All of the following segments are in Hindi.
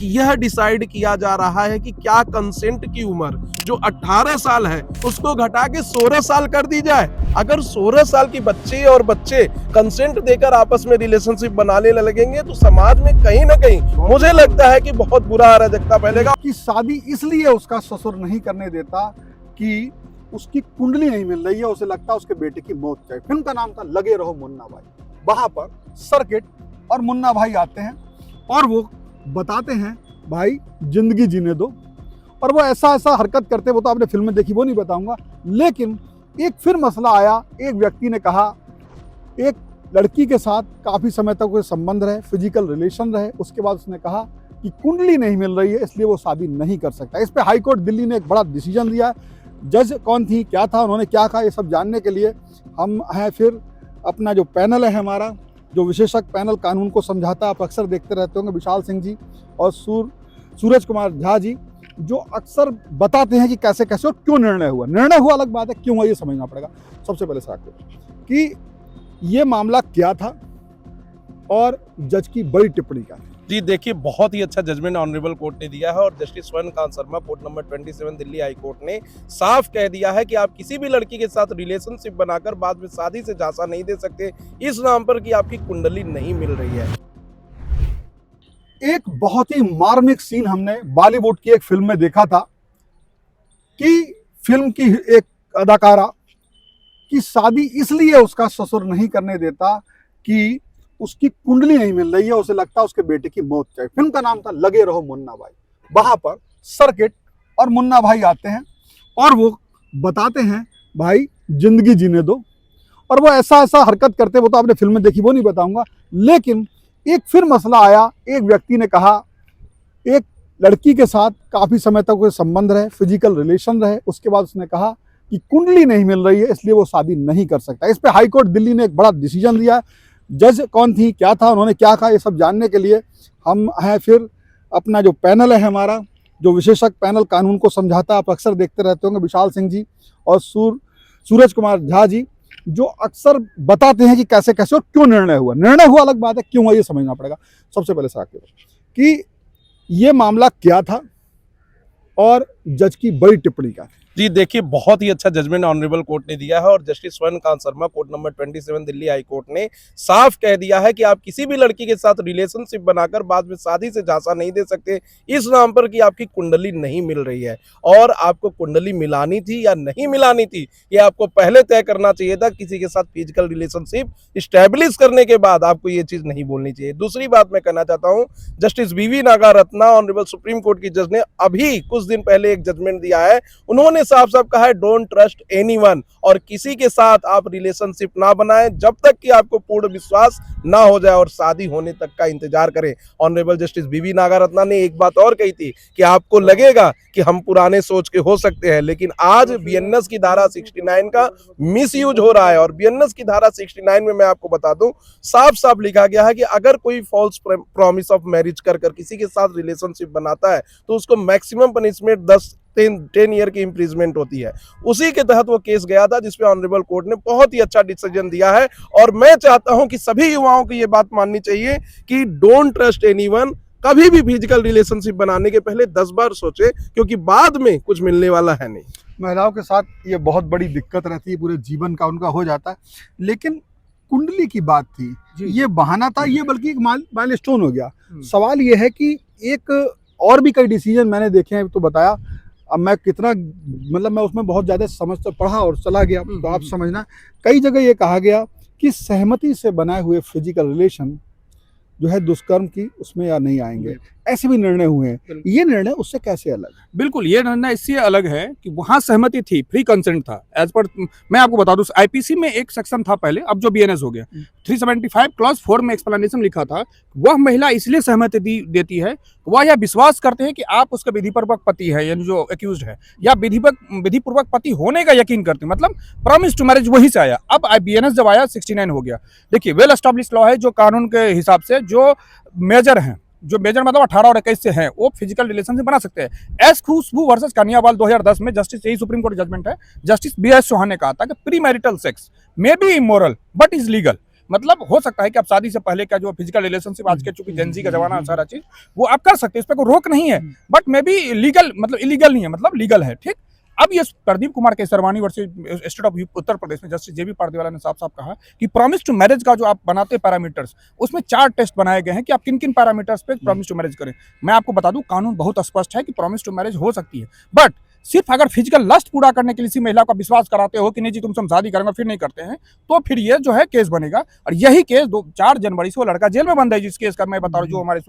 यह डिसाइड किया जा रहा है कि क्या कंसेंट की उम्र जो 18 साल है उसको घटा के 16 साल कर दी जाए। अगर 16 साल की बच्ची और बच्चे कंसेंट देकर आपस में रिलेशनशिप बनाने लगेंगे तो समाज में कहीं ना कहीं मुझे लगता है कि बहुत बुरा अराजकता फैलेगा। कि शादी इसलिए उसका ससुर नहीं करने देता कि उसकी कुंडली नहीं मिल रही है, उसे लगता है उसके बेटे की मौत चाहिए। फिल्म का नाम था लगे रहो मुन्ना भाई। वहां पर सर्किट और मुन्ना भाई आते हैं और वो बताते हैं भाई जिंदगी जीने दो, और वो ऐसा ऐसा हरकत करते, वो तो आपने फिल्म में देखी, वो नहीं बताऊंगा। लेकिन एक फिर मसला आया, एक व्यक्ति ने कहा एक लड़की के साथ काफ़ी समय तक कोई संबंध रहे, फिजिकल रिलेशन रहे, उसके बाद उसने कहा कि कुंडली नहीं मिल रही है इसलिए वो शादी नहीं कर सकता। इस पर हाईकोर्ट दिल्ली ने एक बड़ा डिसीजन लिया। जज कौन थी, क्या था, उन्होंने क्या कहा, ये सब जानने के लिए हम हैं फिर अपना जो पैनल है हमारा, जो विशेषज्ञ पैनल कानून को समझाता, आप अक्सर देखते रहते होंगे, विशाल सिंह जी और सूरज कुमार झा जी, जो अक्सर बताते हैं कि कैसे कैसे और क्यों निर्णय हुआ अलग बात है, क्यों हुआ ये समझना पड़ेगा। सबसे पहले साथ कि ये मामला क्या था और जज की बड़ी टिप्पणी क्या थी। जी देखिए, बहुत ही अच्छा जजमेंट ऑनरेबल कोर्ट ने दिया है और justice Swarnakanta Sharma court number 27 Delhi high court ने साफ कह दिया है कि आप किसी भी लड़की के साथ रिलेशनशिप बनाकर बाद में शादी से झांसा नहीं दे सकते इस नाम पर कि आपकी कुंडली नहीं मिल रही है। एक बहुत ही मार्मिक सीन हमने बॉलीवुड की एक फिल्म में देखा था कि फिल्म की एक अदाकारा की शादी इसलिए उसका ससुर नहीं करने देता कि उसकी कुंडली नहीं मिल रही है, उसे लगता है उसके बेटे की मौत चाहिए। फिल्म का नाम था लगे रहो मुन्ना भाई। वहां पर सर्किट और मुन्ना भाई आते हैं और वो बताते हैं भाई जिंदगी जीने दो, और वो ऐसा ऐसा हरकत करते, वो तो आपने फिल्म में देखी, वो नहीं बताऊंगा। लेकिन एक फिर मसला आया, एक व्यक्ति ने कहा एक लड़की के साथ काफ़ी समय तक कोई संबंध रहे, फिजिकल रिलेशन रहे, उसके बाद उसने कहा कि कुंडली नहीं मिल रही है इसलिए वो शादी नहीं कर सकता। इस पर हाईकोर्ट दिल्ली ने एक बड़ा डिसीजन लिया। जज कौन थी, क्या था, उन्होंने क्या कहा, ये सब जानने के लिए हम हैं फिर अपना जो पैनल है हमारा, जो विशेषज्ञ पैनल कानून को समझाता, आप अक्सर देखते रहते होंगे, विशाल सिंह जी और सूरज कुमार झा जी, जो अक्सर बताते हैं कि कैसे कैसे और क्यों निर्णय हुआ अलग बात है, क्यों हुआ ये समझना पड़ेगा। सबसे पहले साथ कि ये मामला क्या था और जज की बड़ी टिप्पणी क्या थी। जी देखिए, बहुत ही अच्छा जजमेंट ऑनरेबल कोर्ट ने दिया है और justice Swarnakanta Sharma court number 27 Delhi high court ने साफ कह दिया है कि आप किसी भी लड़की के साथ रिलेशनशिप बनाकर बाद में शादी से झांसा नहीं दे सकते इस नाम पर कि आपकी कुंडली नहीं मिल रही है। और आपको कुंडली मिलानी थी या नहीं मिलानी थी ये आपको पहले तय करना चाहिए था। किसी के साथ फिजिकल रिलेशनशिप स्टैब्लिश करने के बाद आपको ये चीज़ नहीं बोलनी चाहिए। दूसरी बात मैं कहना चाहता हूँ, जस्टिस बीवी नागारत्ना ऑनरेबल सुप्रीम कोर्ट की जज ने अभी कुछ दिन पहले एक जजमेंट दिया है। उन्होंने साफ साफ कहा है डोंट ट्रस्ट एनीवन, और किसी के साथ आप रिलेशनशिप ना बनाएं जब तक कि आपको पूर्ण विश्वास ना हो जाए और शादी होने तक का इंतजार करें। ऑनरेबल जस्टिस बीवी नागारत्ना ने एक बात और कही थी कि आपको लगेगा कि हम पुराने सोच के हो सकते हैं, लेकिन आज बीएनएस की धारा 69 का मिसयूज हो रहा है। और बीएनएस की धारा 69 में मैं आपको बता दूं, साफ साफ लिखा गया है कि अगर कोई फॉल्स प्रॉमिस ऑफ मैरिज कर किसी के साथ रिलेशनशिप बनाता है तो उसको मैक्सिमम पनिशमेंट 10 ईयर की इंप्रिजमेंट होती है। उसी के तहत वो केस गया था जिसपे ऑनरेबल कोर्ट ने बहुत ही अच्छा डिसीजन दिया है। और मैं चाहता हूं कि सभी युवाओं को ये बात माननी चाहिए कि डोंट ट्रस्ट एनीवन। कभी भी फिजिकल रिलेशनशिप बनाने के पहले 10 बार सोचे, क्योंकि बाद में कुछ मिलने वाला है नहीं। महिलाओं के साथ ये बहुत बड़ी दिक्कत रहती है, पूरे जीवन का उनका हो जाता है। लेकिन कुंडली की बात थी, ये बहाना था, ये बल्कि एक माइलस्टोन हो गया। सवाल ये है कि एक और भी कई डिसीजन मैंने देखे हैं, तो बताया, अब मैं कितना मतलब मैं उसमें बहुत ज़्यादा समझता पढ़ा और चला गया, तो आप समझना, कई जगह ये कहा गया कि सहमति से बनाए हुए फिजिकल रिलेशन जो है दुष्कर्म की उसमें या नहीं आएंगे, ऐसे भी निर्णय हुए हैं। ये निर्णय उससे कैसे अलग है? बिल्कुल, ये निर्णय इससे अलग है कि वहाँ सहमति थी, फ्री कंसेंट था। एज पर मैं आपको बता दूं, आईपीसी में एक सेक्शन था पहले, अब जो बीएनएस हो गया, 375 क्लॉज 4 में एक्सप्लेनेशन लिखा था, वह महिला इसलिए सहमति देती है, वह यह विश्वास करते हैं कि आप उसका विधिपूर्वक पति है, यानी जो एक्यूज्ड है, या विधिपूर्वक पति होने का यकीन करते हैं, मतलब प्रॉमिस टू मैरिज वहीं से आया। अब बीएनएस जब आया 69 हो गया। देखिए, वेल एस्टैब्लिश्ड लॉ है जो कानून के हिसाब से जो मेजर हैं, जो मेजर मतलब 18 और 21 से हैं, वो फिजिकल रिलेशनशिप बना सकते हैं। एस खुशबू वर्सेस कन्यावाल 2010 में जस्टिस, यही सुप्रीम कोर्ट जजमेंट है, जस्टिस बीएस चौहान ने कहा था कि pre marital sex may be immoral but is legal. मतलब हो सकता है कि आप शादी से पहले का जो फिजिकल रिलेशनशिप आज के चूंकि जेंजी का जमाना है, सारा चीज वो आप कर सकते हैं, इस पर कोई रोक नहीं है, बट मे बी लीगल मतलब इलीगल नहीं है, मतलब लीगल है, ठीक। अब ये Pradeep Kumar Kesarwani versus state of Uttar Pradesh में जस्टिस जेबी पारदीवाला ने साफ साफ कहा कि प्रॉमिस टू मैरिज का जो आप बनाते हैं पैरामीटर्स, उसमें 4 टेस्ट बनाए गए हैं कि आप किन किन पैरामीटर्स पे प्रॉमिस टू मैरिज करें। मैं आपको बता दूं कानून बहुत स्पष्ट है कि प्रॉमिस टू मैरिज हो सकती है, बट सिर्फ अगर फिजिकल लस्ट पूरा करने के लिए किसी महिला का विश्वास कराते हो कि नहीं जी तुमसे हम शादी करेंगे फिर नहीं करते हैं, तो फिर ये जो है केस बनेगा। और यही केस 4 जनवरी से वो लड़का जेल में बंद है जिस केस का मैं बता रहा हूँ, जो हमारे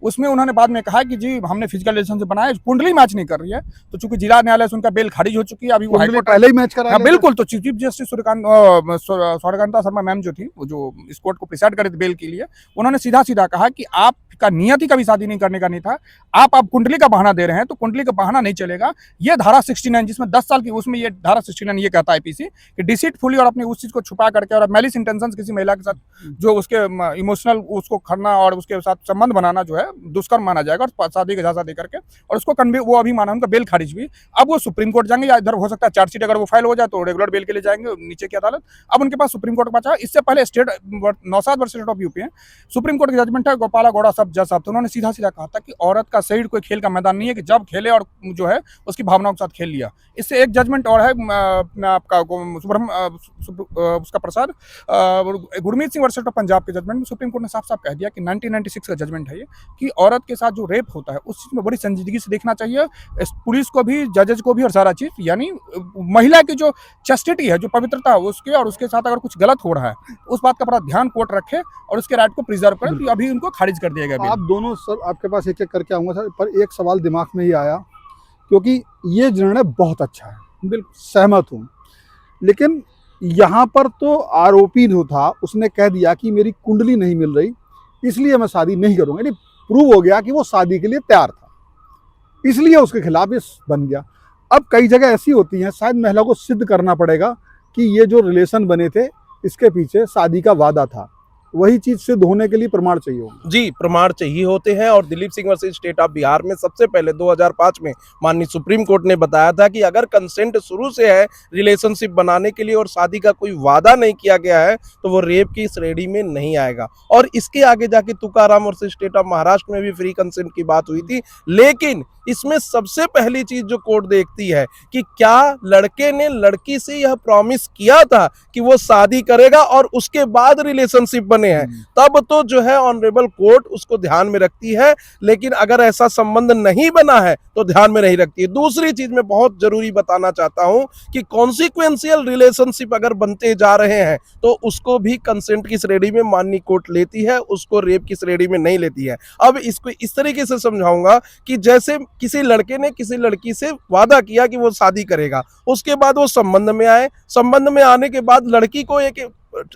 उसमें उन्होंने बाद में कहा कि जी हमने फिजिकल रिलेशनशिप बनाया, कुंडली मैच नहीं कर रही है, तो चूंकि जिला न्यायालय से उनका बेल खारिज हो चुकी है, अभी वो हाईकोर्ट पहले ही मैच करा। हाँ बिल्कुल। तो chief justice Suryakanta Sharma ma'am जो थी, वो जो इस कोर्ट को प्रिसाइड करे थे बेल के लिए, उन्होंने सीधा सीधा कहा कि आपका नियत ही कभी शादी नहीं करने का नहीं था, आप कुंडली का बहाना दे रहे हैं, तो कुंडली का बहाना नहीं चलेगा। ये धारा 69 जिसमें 10 साल की, उसमें ये धारा 69 ये कहता है आईपीसी कि डिसीटफुली और अपनी उस चीज को छुपा करके और मैलिस इंटेंशन किसी महिला के साथ जो उसके इमोशनल उसको करना और उसके साथ संबंध बनाना जो है दुष्कर्म माना जाएगा, और शादी का झांसा दे करके, और उसको वो अभी माना, उनका बेल खारिज भी। अब वो सुप्रीम कोर्ट जाएंगे या इधर हो सकता है चार्जशीट अगर वो फाइल हो जाए तो रेगुलर बेल के लिए जाएंगे नीचे की अदालत। अब उनके पास सुप्रीम कोर्ट का बचा। इससे पहले state Naushad versus state of UP है, सुप्रीम कोर्ट की जजमेंट है, गोपाला गौड़ा सब जज साहब, तो उन्होंने सीधा सीधा कहा था कि औरत का शरीर कोई खेल का मैदान नहीं है कि जब खेले और जो है उसकी भावनाओं के साथ खेल लिया। इससे एक जजमेंट और है, मैं आपका उसका प्रसाद गुरमीत सिंह वर्सेस पंजाब के जजमेंट में सुप्रीम कोर्ट ने साफ साफ कह दिया कि 1996 का जजमेंट है ये, कि औरत के साथ जो रेप होता है उस चीज में बड़ी संजीदगी से देखना चाहिए, पुलिस को भी, जजेज को भी, और सारा चीज, यानी महिला की जो चस्टिटी है, जो पवित्रता है उसके, और उसके साथ अगर कुछ गलत हो रहा है उस बात का बड़ा ध्यान कोर्ट रखे और उसके राइट को प्रिजर्व करे। तो अभी उनको खारिज कर दिया गया। आप दोनों सर, आपके पास एक एक करके आऊंगा सर, पर एक सवाल दिमाग में ही आया, क्योंकि ये निर्णय बहुत अच्छा है, बिल्कुल सहमत हूँ, लेकिन यहाँ पर तो आरोपी जो था उसने कह दिया कि मेरी कुंडली नहीं मिल रही इसलिए मैं शादी नहीं करूँगा, यानी प्रूव हो गया कि वो शादी के लिए तैयार था, इसलिए उसके खिलाफ ये बन गया। अब कई जगह ऐसी होती हैं, शायद महिला को सिद्ध करना पड़ेगा कि ये जो रिलेशन बने थे इसके पीछे शादी का वादा था, वही चीज सिद्ध होने के लिए प्रमाण चाहिए होगा। जी, प्रमाण चाहिए होते हैं। और Dilip Singh versus state of Bihar में सबसे पहले 2005 में माननीय सुप्रीम कोर्ट ने बताया था कि अगर कंसेंट शुरू से है रिलेशनशिप बनाने के लिए और शादी का कोई वादा नहीं किया गया है तो वो रेप की श्रेणी में नहीं आएगा। और इसके आगे जाके Tukaram versus state of Maharashtra में भी फ्री कंसेंट की बात हुई थी, लेकिन इसमें सबसे पहली चीज जो कोर्ट देखती है कि क्या लड़के ने लड़की से यह प्रॉमिस किया था कि वो शादी करेगा और उसके बाद रिलेशनशिप बने हैं, तब तो जो है ऑनरेबल कोर्ट उसको ध्यान में रखती है। लेकिन अगर ऐसा संबंध नहीं बना है तो ध्यान में नहीं रखती है। दूसरी चीज मैं बहुत जरूरी बताना चाहता हूं कि कॉन्सिक्वेंशियल रिलेशनशिप अगर बनते जा रहे हैं तो उसको भी कंसेंट की श्रेणी में माननीय कोर्ट लेती है, उसको रेप की श्रेणी में नहीं लेती है। अब इसको इस तरीके से समझाऊंगा कि जैसे किसी लड़के ने किसी लड़की से वादा किया कि वो शादी करेगा, उसके बाद वो संबंध में आए, संबंध में आने के बाद लड़की को एक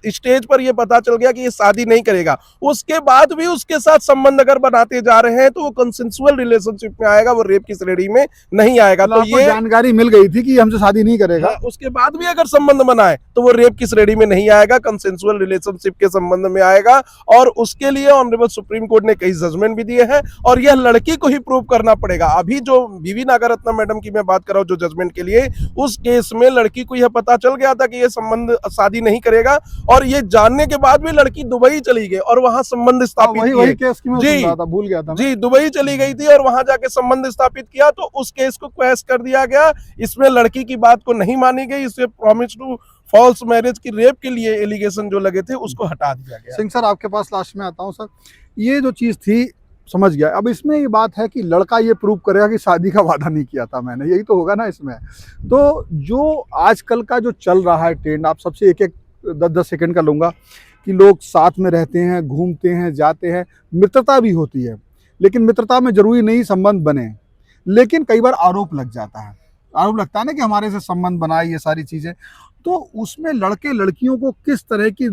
स्टेज पर ये पता चल गया कि ये शादी नहीं करेगा, उसके बाद भी उसके साथ संबंध अगर बनाते जा रहे हैं तो वो कंसेंसुअल रिलेशनशिप में आएगा, वो रेप की श्रेणी में नहीं आएगा। तो ये जानकारी मिल गई थी कि हमसे शादी नहीं करेगा, उसके बाद भी अगर संबंध बनाए तो वो रेप की श्रेणी में नहीं आएगा, कंसेंसुअल रिलेशनशिप के संबंध में आएगा। और उसके लिए ऑनरेबल सुप्रीम कोर्ट ने कई जजमेंट भी दिए हैं और यह लड़की को ही प्रूव करना पड़ेगा। अभी जो बीवी नागरत्न मैडम की मैं बात कर रहा हूँ जो जजमेंट के लिए, उस केस में लड़की को यह पता चल गया था कि यह संबंध शादी नहीं करेगा और ये जानने के बाद भी लड़की दुबई चली गई और वहां संबंध स्थापित वही केस की मैं जी सुन रहा था, भूल गया था जी, दुबई चली गई थी और वहां जाके संबंध स्थापित किया तो उस केस को क्वैश कर दिया गया। इसमें लड़की की बात को नहीं मानी गई, इससे प्रॉमिस टू फॉल्स मैरिज की रेप के लिए एलिगेशन जो लगे थे उसको हटा दिया गया। सिंह सर आपके पास लास्ट में आता हूं सर, ये जो चीज थी समझ गया, अब इसमें ये बात है कि लड़का ये प्रूव करेगा कि शादी का वादा नहीं किया था मैंने, यही तो होगा ना इसमें। तो जो आजकल का जो चल रहा है ट्रेंड, आप सबसे एक एक 10-10 सेकंड का लूँगा कि लोग साथ में रहते हैं, घूमते हैं, जाते हैं, मित्रता भी होती है, लेकिन मित्रता में जरूरी नहीं संबंध बने, लेकिन कई बार आरोप लग जाता है, आरोप लगता है ना कि हमारे से संबंध बनाए, ये सारी चीज़ें, तो उसमें लड़के लड़कियों को किस तरह की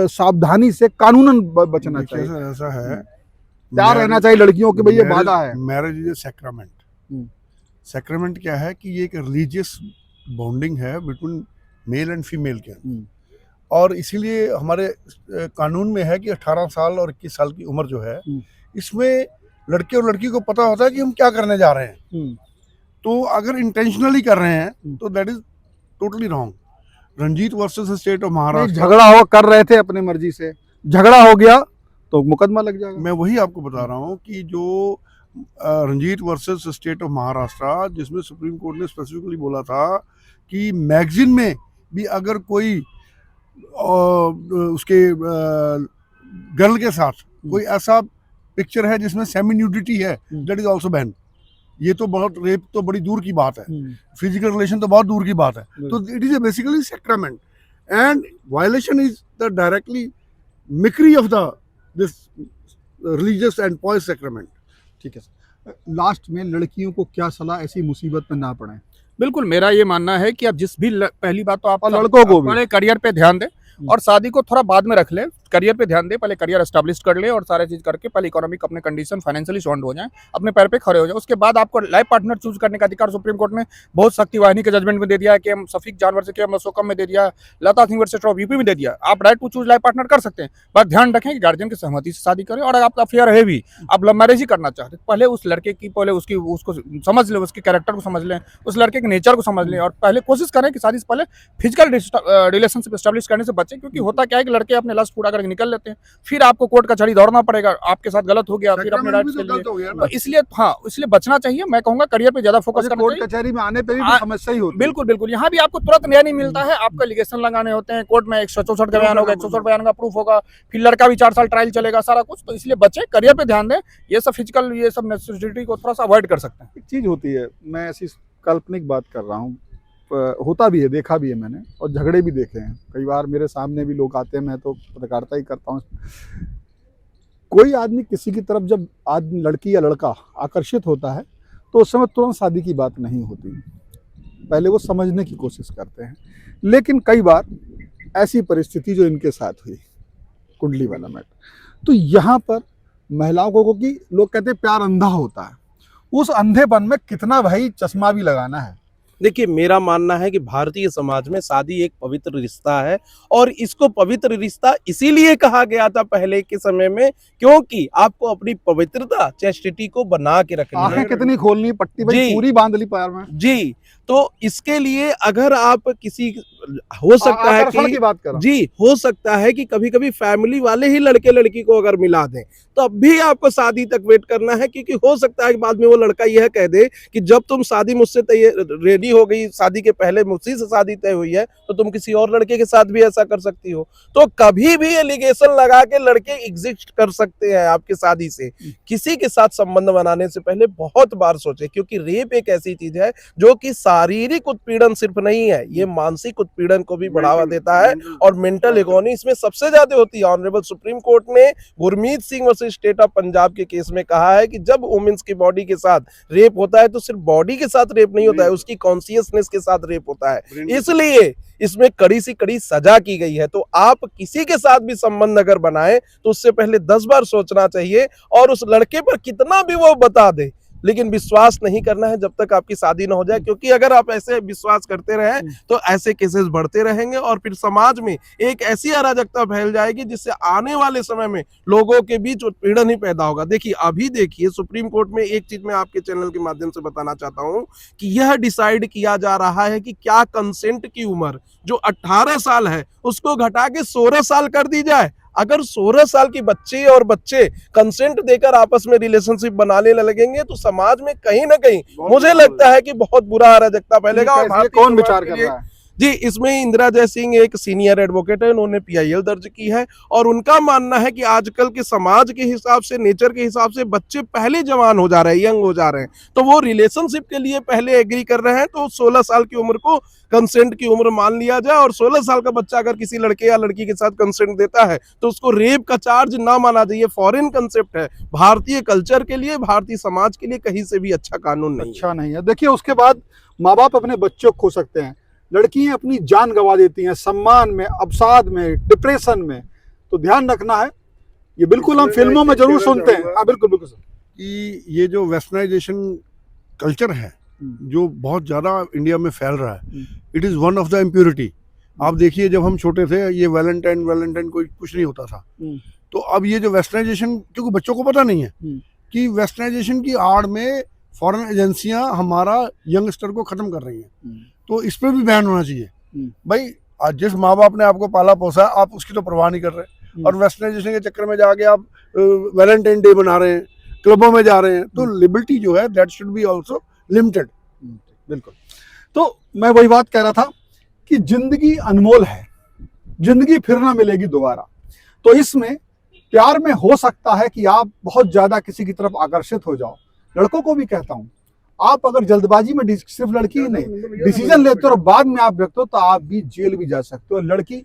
सावधानी से कानूनन बचना चाहिए? ऐसा है, क्या रहना चाहिए लड़कियों के, भाई ये वादा है। Marriage is a sacrament. Sacrament क्या है कि ये एक रिलीजियस बॉन्डिंग है बिटवीन मेल एंड फीमेल के, और इसीलिए हमारे कानून में है कि 18 साल और 21 साल की उम्र जो है, इसमें लड़के और लड़की को पता होता है कि हम क्या करने जा रहे हैं। तो अगर इंटेंशनली कर रहे हैं तो that is totally wrong. Ranjit versus state of नहीं, महाराष्ट्र, झगड़ा हो कर रहे थे अपनी मर्जी से, झगड़ा हो गया तो मुकदमा लग जाएगा। मैं वही आपको बता रहा हूँ कि जो Ranjit versus state of Maharashtra, जिसमें सुप्रीम कोर्ट ने स्पेसिफिकली बोला था कि मैगजीन में भी अगर कोई उसके गर्ल के साथ कोई ऐसा पिक्चर है जिसमें सेमी न्यूडिटी है, दैट इज आल्सो बैन। ये तो बहुत, रेप तो बड़ी दूर की बात है, फिजिकल रिलेशन तो बहुत दूर की बात है, तो it is basically sacrament and violation is the directly mockery of the this religious and pious sacrament. ठीक है सर, लास्ट में लड़कियों को क्या सलाह ऐसी मुसीबत में ना पड़े? बिल्कुल, मेरा ये मानना है कि आप जिस भी पहली बात तो आप और लड़कों को भी पहले करियर पे ध्यान दें और शादी को थोड़ा बाद में रख ले। करियर पे ध्यान दे, पहले करियर एस्टैब्लिश कर ले और सारे चीज करके पहले इकोनॉमिक अपने कंडीशन फाइनेंशियली साउंड हो जाए, अपने पैर पे खड़े हो जाए। उसके बाद आपको लाइफ पार्टनर चूज करने का अधिकार सुप्रीम कोर्ट ने बहुत सख्ती वाहिनी के जजमेंट में दे दिया है, कि हम शफीक जानवर से मसोकम में दे दिया, Lata Singh versus of UP में दे दिया। आप right to choose life partner कर सकते हैं, बस ध्यान रखें कि गार्जियन की सहमति से शादी करें। और अगर आपका अफेयर है भी, आप लव मैरिज ही करना चाहते हैं, पहले उस लड़के की पहले उसको समझ लें, उसके कैरेक्टर को समझ लें, उस लड़के के नेचर को समझ लें और पहले कोशिश करें कि शादी से पहले फिजिकल रिलेशनशिप एस्टैब्लिश करने से बचें। क्योंकि होता क्या है कि लड़के अपने लस्ट पूरा करके निकल लेते हैं, फिर आपको कोर्ट कचहरी दौड़ना पड़ेगा, आपके साथ गलत हो गया, फिर अपने राइट्स के लिए, तो इसलिए इसलिए बचना चाहिए। मैं कहूंगा करियर पे ज्यादा फोकस करना चाहिए। कोर्ट कचहरी में आने पे भी समस्या ही होती है। बिल्कुल बिल्कुल, यहाँ भी आपको तुरंत न्याय नहीं मिलता है, आपको एलिगेशन लगाने होते हैं कोर्ट में, 164 का बयान होगा, 164 बयान का प्रूफ होगा, फिर लड़का भी 4 साल ट्रायल चलेगा, सारा कुछ। तो इसलिए बच्चे करियर पे ध्यान दें, ये सब फिजिकल ये सब नेसेसिटी को थोड़ा सा अवॉइड कर सकते हैं। एक चीज होती है, मैं ऐसी काल्पनिक बात कर रहा हूँ, होता भी है, देखा भी है मैंने, और झगड़े भी देखे हैं कई बार। मेरे सामने भी लोग आते हैं, मैं तो पत्रकारिता ही करता हूँ। कोई आदमी किसी की तरफ जब आदमी, लड़की या लड़का आकर्षित होता है, तो उस समय तुरंत शादी की बात नहीं होती, पहले वो समझने की कोशिश करते हैं। लेकिन कई बार ऐसी परिस्थिति जो इनके साथ हुई, कुंडली वाला मैटर, तो यहाँ पर महिलाओं को, कि लोग कहते हैं प्यार अंधा होता है, उस अंधेपन में कितना भाई चश्मा भी लगाना है। देखिए, मेरा मानना है कि भारतीय समाज में शादी एक पवित्र रिश्ता है और इसको पवित्र रिश्ता इसीलिए कहा गया था पहले के समय में, क्योंकि आपको अपनी पवित्रता, चेस्टिटी को बना के रखनी आंखें है। कितनी खोलनी, पट्टी भाई जी। पूरी बांध ली पैर में। जी, तो इसके लिए अगर आप किसी, हो सकता है आकर्षण की कि बात कर रहा हूं। जी, हो सकता है कि कभी कभी फैमिली वाले ही लड़के लड़की को अगर मिला दें, तो अब भी आपको शादी तक वेट करना है। क्योंकि हो सकता है कि बाद में वो लड़का यह कह दे कि जब तुम शादी मुझसे रेडी हो गई, शादी के पहले मुझसे से शादी तय हुई है, तो तुम किसी और लड़के के साथ भी ऐसा कर सकती हो। तो कभी भी एलिगेशन लगा के लड़के एग्जिस्ट कर सकते हैं आपकी शादी से। किसी के साथ संबंध बनाने से पहले बहुत बार सोचे, क्योंकि रेप एक ऐसी चीज है जो कि शारीरिक उत्पीड़न सिर्फ नहीं है, ये मानसिक उत्पीड़न को भी बढ़ावा देता है और मेंटल एगोनी इसमें सबसे ज्यादा होती है। ऑनरेबल सुप्रीम कोर्ट ने Gurmeet Singh versus state of Punjab के केस में कहा है कि जब वुमेन्स की बॉडी के साथ रेप होता है, तो सिर्फ बॉडी के साथ रेप नहीं होता है, उसकी कॉन्शियसनेस के साथ रेप होता है। इसलिए इसमें कड़ी सी कड़ी सजा की गई है। तो आप किसी के साथ भी संबंध अगर बनाए, तो उससे पहले 10 बार सोचना चाहिए। और उस लड़के पर कितना भी वो बता दे, लेकिन विश्वास नहीं करना है जब तक आपकी शादी ना हो जाए। क्योंकि अगर आप ऐसे विश्वास करते रहे, तो ऐसे केसेस बढ़ते रहेंगे और फिर समाज में एक ऐसी अराजकता फैल जाएगी जिससे आने वाले समय में लोगों के बीच उत्पीड़न ही पैदा होगा। देखिए, अभी देखिए सुप्रीम कोर्ट में एक चीज मैं आपके चैनल के माध्यम से बताना चाहता हूं कि यह डिसाइड किया जा रहा है कि क्या कंसेंट की उम्र जो 18 साल है उसको घटा के 16 साल कर दी जाए। अगर 16 साल की बच्ची और बच्चे कंसेंट देकर आपस में रिलेशनशिप बनाने लगेंगे, तो समाज में कहीं ना कहीं मुझे लगता है कि बहुत बुरा अराजकता फैलेगा। और भारतीय कौन समाज विचार के कर लिए रहा है? जी, इसमें इंदिरा जय सिंह एक सीनियर एडवोकेट है, उन्होंने PIL दर्ज की है और उनका मानना है कि आजकल के समाज के हिसाब से, नेचर के हिसाब से बच्चे पहले जवान हो जा रहे हैं, यंग हो जा रहे हैं, तो वो रिलेशनशिप के लिए पहले एग्री कर रहे हैं। तो 16 साल की उम्र को कंसेंट की उम्र मान लिया जाए और 16 साल का बच्चा अगर किसी लड़के या लड़की के साथ कंसेंट देता है, तो उसको रेप का चार्ज ना माना जाए। फॉरेन कंसेप्ट है, भारतीय कल्चर के लिए, भारतीय समाज के लिए कहीं से भी अच्छा कानून नहीं है। अच्छा नहीं है। देखिए, उसके बाद माँ बाप अपने बच्चों को खो सकते हैं, लड़कियां अपनी जान गंवा देती हैं, सम्मान में, अवसाद में, डिप्रेशन में। तो ध्यान रखना है। ये बिल्कुल हम फिल्मों में जरूर सुनते हैं। हाँ, बिल्कुल बिल्कुल सर। कि ये जो वेस्टर्नाइजेशन कल्चर है जो बहुत ज़्यादा इंडिया में फैल रहा है, it is one of the impurity. आप देखिए, जब हम छोटे थे, ये वैलेंटाइन कोई कुछ नहीं होता था। तो अब ये जो वेस्टर्नाइजेशन, क्योंकि बच्चों को पता नहीं है कि वेस्टर्नाइजेशन की आड़ में फॉरेन एजेंसियां हमारा यंगस्टर को ख़त्म कर रही हैं, तो इस पर भी बैन होना चाहिए। भाई, आज जिस माँ बाप ने आपको पाला पोसा आप उसकी तो परवाह नहीं कर रहे, और वेस्टर्नाइजेशन के चक्कर में जाके आप वैलेंटाइन डे बना रहे हैं, क्लबों में जा रहे हैं, तो लिबर्टी जो है that should be also limited. बिल्कुल। तो मैं वही बात कह रहा था कि जिंदगी अनमोल है, जिंदगी फिर ना मिलेगी दोबारा। तो इसमें प्यार में हो सकता है कि आप बहुत ज्यादा किसी की तरफ आकर्षित हो जाओ। लड़कों को भी कहता हूं, आप अगर जल्दबाजी में सिर्फ लड़की ही नहीं डिसीजन लेते हो और बाद में आप देखते हो तो आप भी जेल भी जा सकते हो, लड़की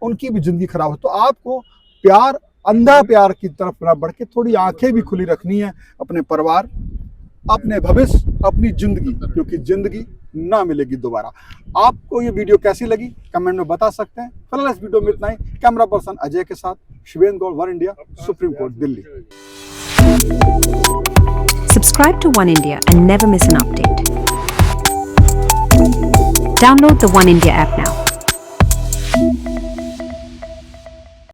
उनकी भी जिंदगी खराब हो। तो आपको प्यार, अंधा प्यार की तरफ ना बढ़ के थोड़ी आंखें भी खुली रखनी है, अपने परिवार, अपने भविष्य, अपनी जिंदगी, क्योंकि जिंदगी ना मिलेगी दोबारा। आपको ये वीडियो कैसी लगी कमेंट में बता सकते हैं। फिलहाल इस वीडियो में इतना ही। कैमरा पर्सन अजय के साथ Shivendra Gaur, One India, supreme court, Delhi. Subscribe to One India and never miss an update. Download the One India app now.